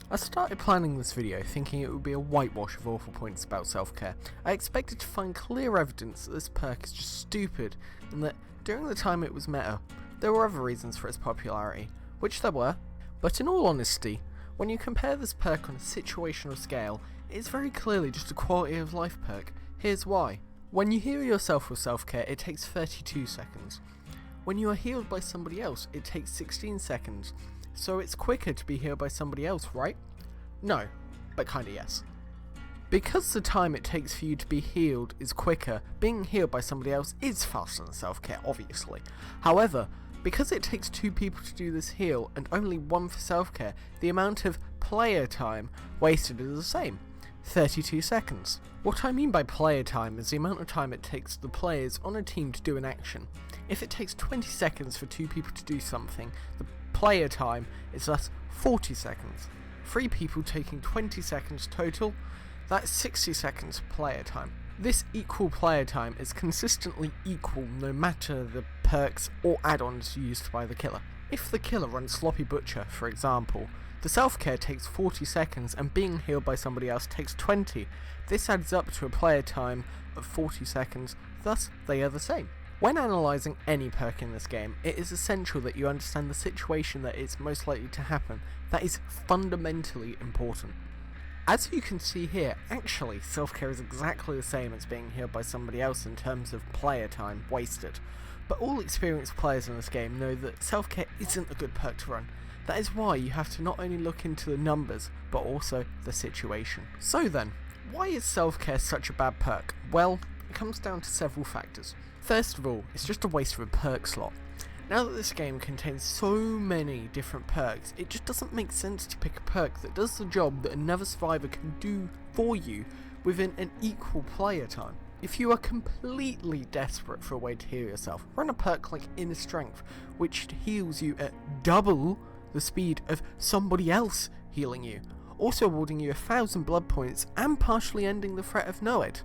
I started planning this video thinking it would be a whitewash of awful points about self-care. I expected to find clear evidence that this perk is just stupid, and that during the time it was meta, there were other reasons for its popularity, which there were, but in all honesty, when you compare this perk on a situational scale, it is very clearly just a quality of life perk. Here's why. When you heal yourself with self-care, it takes 32 seconds. When you are healed by somebody else, it takes 16 seconds. So it's quicker to be healed by somebody else, right? No, but kinda yes. Because the time it takes for you to be healed is quicker, being healed by somebody else is faster than self-care, obviously. However, because it takes 2 people to do this heal and only 1 for self-care, the amount of player time wasted is the same, 32 seconds. What I mean by player time is the amount of time it takes the players on a team to do an action. If it takes 20 seconds for 2 people to do something, the player time is thus 40 seconds. 3 people taking 20 seconds total, that's 60 seconds player time. This equal player time is consistently equal no matter the perks or add-ons used by the killer. If the killer runs Sloppy Butcher, for example, the self-care takes 40 seconds and being healed by somebody else takes 20. This adds up to a player time of 40 seconds, thus they are the same. When analysing any perk in this game, it is essential that you understand the situation that is most likely to happen. That is fundamentally important. As you can see here, actually self-care is exactly the same as being healed by somebody else in terms of player time wasted. But all experienced players in this game know that self-care isn't a good perk to run. That is why you have to not only look into the numbers, but also the situation. So then, why is self-care such a bad perk? Well, it comes down to several factors. First of all, it's just a waste of a perk slot. Now that this game contains so many different perks, it just doesn't make sense to pick a perk that does the job that another survivor can do for you within an equal player time. If you are completely desperate for a way to heal yourself, run a perk like Inner Strength, which heals you at double the speed of somebody else healing you, also awarding you 1,000 blood points and partially ending the threat of Noed.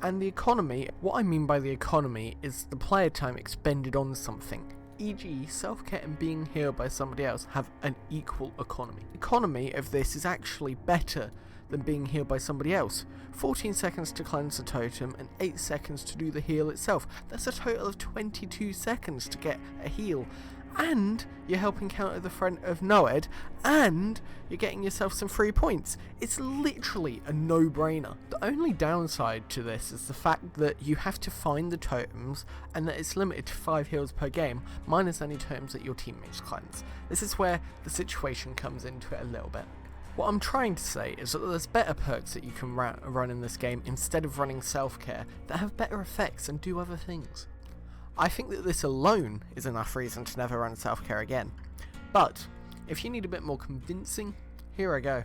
And the economy, what I mean by the economy is the player time expended on something, e.g. self-care and being healed by somebody else have an equal economy. The economy of this is actually better than being healed by somebody else. 14 seconds to cleanse the totem and 8 seconds to do the heal itself. That's a total of 22 seconds to get a heal. And you're helping counter the threat of Noed, and you're getting yourself some free points. It's literally a no-brainer. The only downside to this is the fact that you have to find the totems, and that it's limited to 5 heals per game, minus any totems that your teammates cleanse. This is where the situation comes into it a little bit. What I'm trying to say is that there's better perks that you can run in this game instead of running self-care that have better effects and do other things. I think that this alone is enough reason to never run self-care again. But, if you need a bit more convincing, here I go.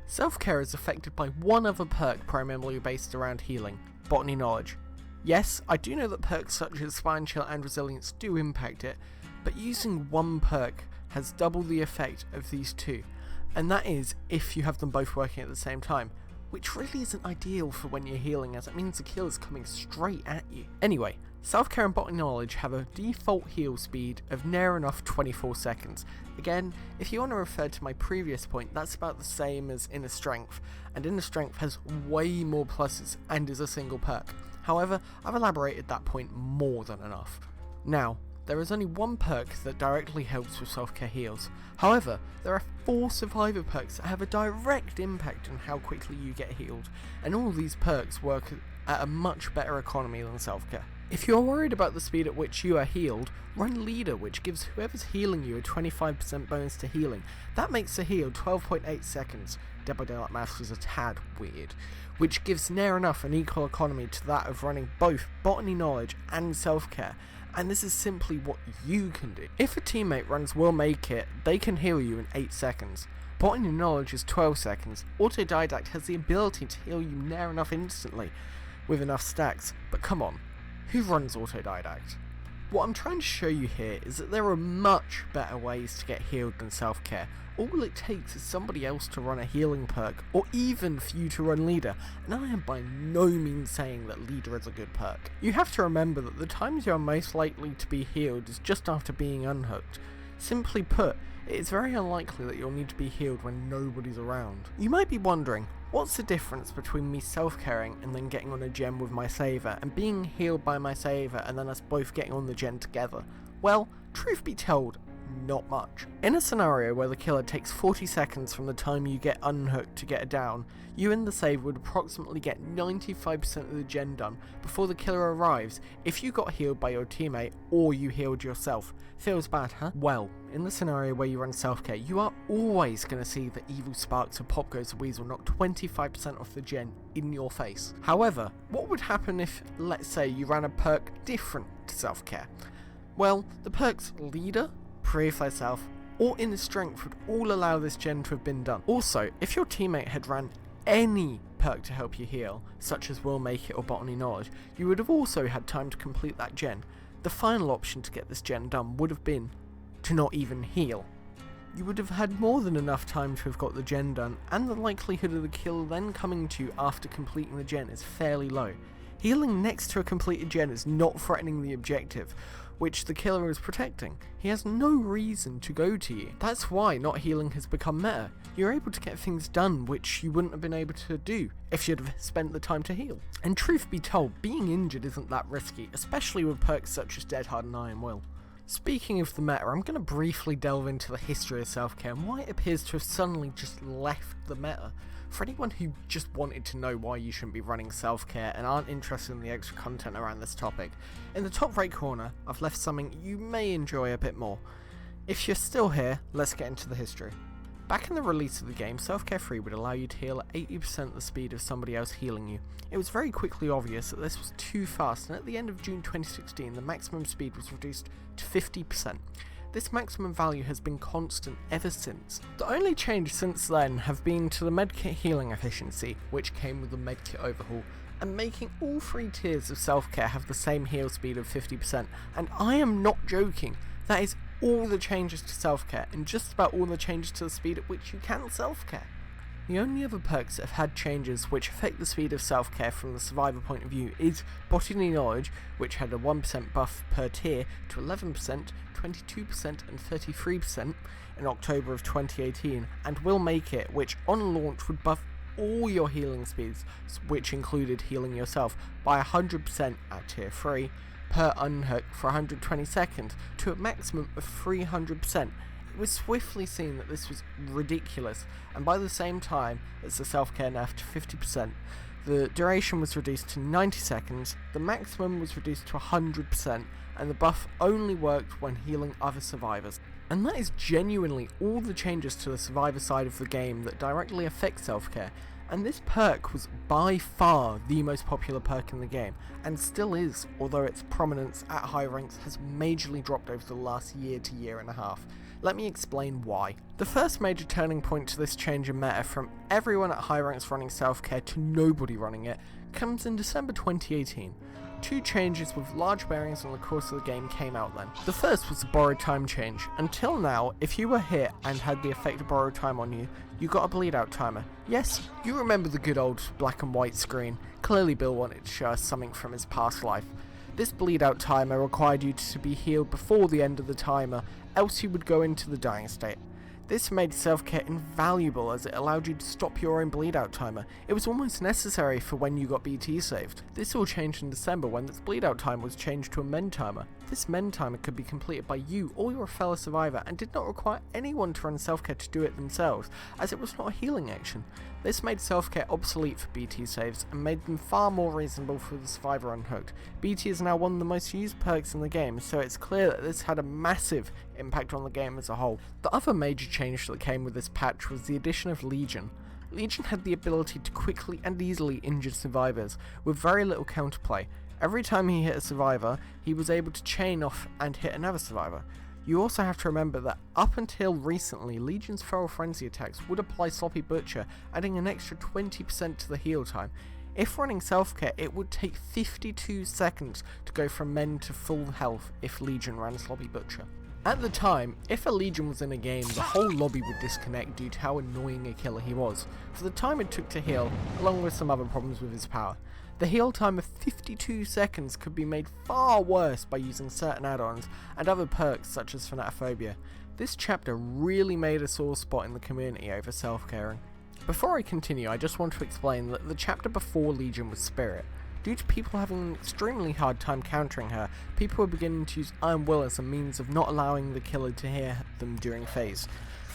Self-care is affected by one other perk primarily based around healing, Botany Knowledge. Yes, I do know that perks such as Spine Chill and Resilience do impact it, but using one perk has double the effect of these two, and that is if you have them both working at the same time, which really isn't ideal for when you're healing, as it means the kill is coming straight at you. Anyway, Self-Care and Botany Knowledge have a default heal speed of near enough 24 seconds. Again, if you want to refer to my previous point, that's about the same as Inner Strength, and Inner Strength has way more pluses and is a single perk. However, I've elaborated that point more than enough. Now, there is only one perk that directly helps with self-care heals. However, there are 4 survivor perks that have a direct impact on how quickly you get healed, and all these perks work at a much better economy than self-care. If you're worried about the speed at which you are healed, run Leader, which gives whoever's healing you a 25% bonus to healing. That makes the heal 12.8 seconds. Dead by Daylight maths is a tad weird, which gives near enough an equal economy to that of running both Botany Knowledge and self-care, and this is simply what you can do. If a teammate runs Will Make It, they can heal you in 8 seconds. Botany Knowledge is 12 seconds. Autodidact has the ability to heal you near enough instantly with enough stacks, but come on, who runs Autodidact? What I'm trying to show you here is that there are much better ways to get healed than self-care. All it takes is somebody else to run a healing perk, or even for you to run Leader, and I am by no means saying that Leader is a good perk. You have to remember that the times you are most likely to be healed is just after being unhooked. Simply put, it is very unlikely that you'll need to be healed when nobody's around. You might be wondering, what's the difference between me self-caring and then getting on a gen with my saver, and being healed by my saver and then us both getting on the gen together? Well, truth be told, not much. In a scenario where the killer takes 40 seconds from the time you get unhooked to get down, you and the saver would approximately get 95% of the gen done before the killer arrives if you got healed by your teammate or you healed yourself. Feels bad, huh? Well, in the scenario where you run self-care, you are always going to see the evil sparks of Pop Goes the Weasel knock 25% off the gen in your face. However, what would happen if, let's say, you ran a perk different to self-care? Well, the perks Leader, Pray for Thyself, or Inner Strength would all allow this gen to have been done. Also, if your teammate had ran any perk to help you heal, such as Will Make It or Botany Knowledge, you would have also had time to complete that gen. The final option to get this gen done would have been to not even heal. You would have had more than enough time to have got the gen done, and the likelihood of the kill then coming to you after completing the gen is fairly low. Healing next to a completed gen is not threatening the objective, which the killer is protecting. He has no reason to go to you. That's why not healing has become meta. You're able to get things done which you wouldn't have been able to do if you'd have spent the time to heal. And truth be told, being injured isn't that risky, especially with perks such as Dead Hard and Iron Will. Speaking of the meta, I'm going to briefly delve into the history of self-care and why it appears to have suddenly just left the meta. For anyone who just wanted to know why you shouldn't be running self-care and aren't interested in the extra content around this topic, in the top right corner I've left something you may enjoy a bit more. If you're still here, let's get into the history. Back in the release of the game, Self-Care 3 would allow you to heal at 80% the speed of somebody else healing you. It was very quickly obvious that this was too fast, and at the end of June 2016 the maximum speed was reduced to 50%. This maximum value has been constant ever since. The only change since then have been to the medkit healing efficiency, which came with the medkit overhaul, and making all 3 tiers of self-care have the same heal speed of 50%, and I am not joking, that is all the changes to self-care, and just about all the changes to the speed at which you can self-care. The only other perks that have had changes which affect the speed of self-care from the survivor point of view is Botany Knowledge, which had a 1% buff per tier to 11%, 22% and 33% in October of 2018, and Will Make It, which on launch would buff all your healing speeds, which included healing yourself, by 100% at tier 3 per unhook for 120 seconds to a maximum of 300%. It was swiftly seen that this was ridiculous, and by the same time as the self-care nerf to 50%, the duration was reduced to 90 seconds, the maximum was reduced to 100%, and the buff only worked when healing other survivors. And that is genuinely all the changes to the survivor side of the game that directly affect self-care, and this perk was by far the most popular perk in the game, and still is, although its prominence at high ranks has majorly dropped over the last year to year and a half. Let me explain why. The first major turning point to this change in meta from everyone at high ranks running self-care to nobody running it comes in December 2018. 2 changes with large bearings on the course of the game came out then. The first was the borrowed time change. Until now, if you were hit and had the effect of borrowed time on you, you got a bleed out timer. Yes, you remember the good old black and white screen. Clearly Bill wanted to show us something from his past life. This bleed out timer required you to be healed before the end of the timer, else you would go into the dying state. This made self-care invaluable as it allowed you to stop your own bleed out timer. It was almost necessary for when you got BT saved. This all changed in December when this bleed out timer was changed to a mend timer. This mend timer could be completed by you or your fellow survivor and did not require anyone to run self-care to do it themselves, as it was not a healing action. This made self-care obsolete for BT saves and made them far more reasonable for the survivor unhooked. BT is now one of the most used perks in the game, so it's clear that this had a massive impact on the game as a whole. The other major change that came with this patch was the addition of Legion. Legion had the ability to quickly and easily injure survivors with very little counterplay. Every time he hit a survivor, he was able to chain off and hit another survivor. You also have to remember that up until recently, Legion's Feral Frenzy attacks would apply Sloppy Butcher, adding an extra 20% to the heal time. If running self-care, it would take 52 seconds to go from mend to full health if Legion ran Sloppy Butcher. At the time, if a Legion was in a game, the whole lobby would disconnect due to how annoying a killer he was, for the time it took to heal, along with some other problems with his power. The heal time of 52 seconds could be made far worse by using certain add-ons and other perks such as Fanatophobia. This chapter really made a sore spot in the community over self-caring. Before I continue, I just want to explain that the chapter before Legion was Spirit. Due to people having an extremely hard time countering her, people were beginning to use Iron Will as a means of not allowing the killer to hear them during phase.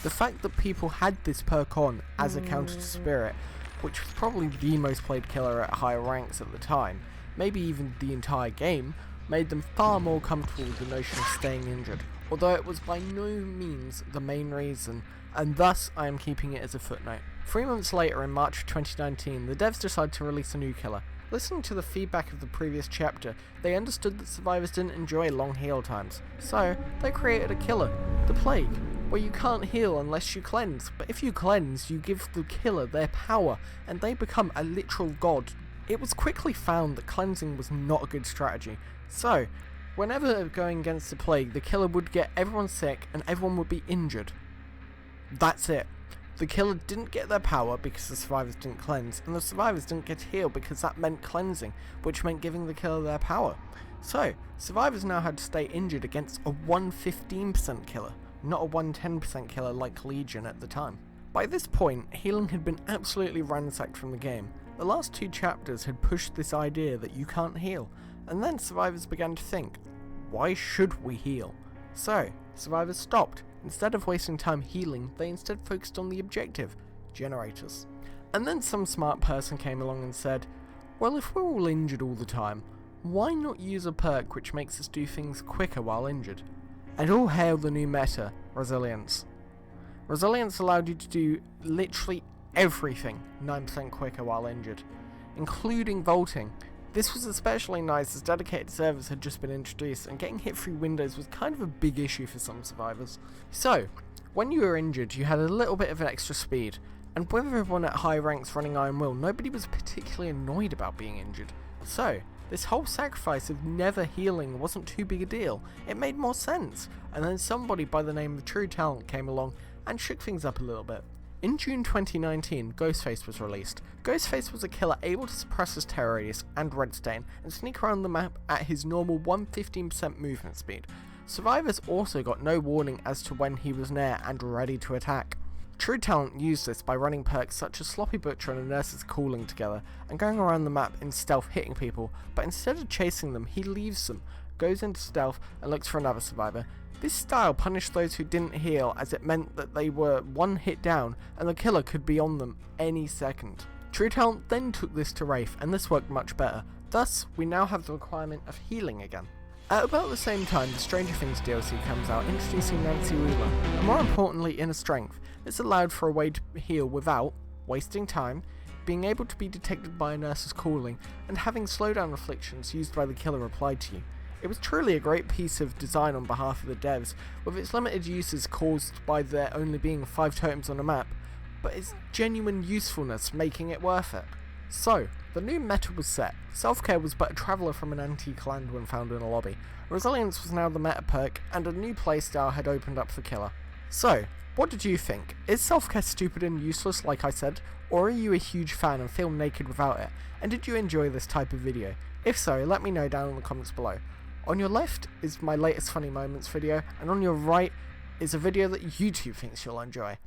The fact that people had this perk on as a counter to Spirit, which was probably the most played killer at higher ranks at the time, maybe even the entire game, made them far more comfortable with the notion of staying injured, although it was by no means the main reason, and thus I am keeping it as a footnote. 3 months later, in March of 2019, the devs decided to release a new killer. Listening to the feedback of the previous chapter, they understood that survivors didn't enjoy long heal times, so they created a killer, the Plague, where you can't heal unless you cleanse, but if you cleanse, you give the killer their power, and they become a literal god. It was quickly found that cleansing was not a good strategy, so whenever going against the Plague, the killer would get everyone sick and everyone would be injured. That's it. The killer didn't get their power because the survivors didn't cleanse, and the survivors didn't get healed because that meant cleansing, which meant giving the killer their power. So, survivors now had to stay injured against a 115% killer, not a 110% killer like Legion at the time. By this point, healing had been absolutely ransacked from the game. The last 2 chapters had pushed this idea that you can't heal, and then survivors began to think, why should we heal? So, survivors stopped. Instead of wasting time healing, they instead focused on the objective, generators. And then some smart person came along and said, well, if we're all injured all the time, why not use a perk which makes us do things quicker while injured? And all hail the new meta, Resilience. Resilience allowed you to do literally everything 9% quicker while injured, including vaulting. This was especially nice as dedicated servers had just been introduced, and getting hit through windows was kind of a big issue for some survivors. So, when you were injured, you had a little bit of an extra speed, and with everyone at high ranks running Iron Will, nobody was particularly annoyed about being injured. So, this whole sacrifice of never healing wasn't too big a deal. It made more sense, and then somebody by the name of True Talent came along and shook things up a little bit. In June 2019, Ghostface was released. Ghostface was a killer able to suppress his terror radius and red stain and sneak around the map at his normal 115% movement speed. Survivors also got no warning as to when he was near and ready to attack. True Talent used this by running perks such as Sloppy Butcher and a Nurse's Calling together and going around the map in stealth hitting people, but instead of chasing them, he leaves them, goes into stealth and looks for another survivor. This style punished those who didn't heal, as it meant that they were one hit down and the killer could be on them any second. True Talent then took this to Wraith, and this worked much better. Thus, we now have the requirement of healing again. At about the same time, the Stranger Things DLC comes out, introducing Nancy Wheeler, and more importantly, Inner Strength. This allowed for a way to heal without wasting time, being able to be detected by a Nurse's Calling, and having slowdown afflictions used by the killer applied to you. It was truly a great piece of design on behalf of the devs, with its limited uses caused by there only being 5 totems on a map, but its genuine usefulness making it worth it. So, the new meta was set. Self-care was but a traveller from an antique land when found in a lobby. Resilience was now the meta perk, and a new playstyle had opened up for killer. So, what did you think? Is self-care stupid and useless like I said, or are you a huge fan and feel naked without it? And did you enjoy this type of video? If so, let me know down in the comments below. On your left is my latest funny moments video, and on your right is a video that YouTube thinks you'll enjoy.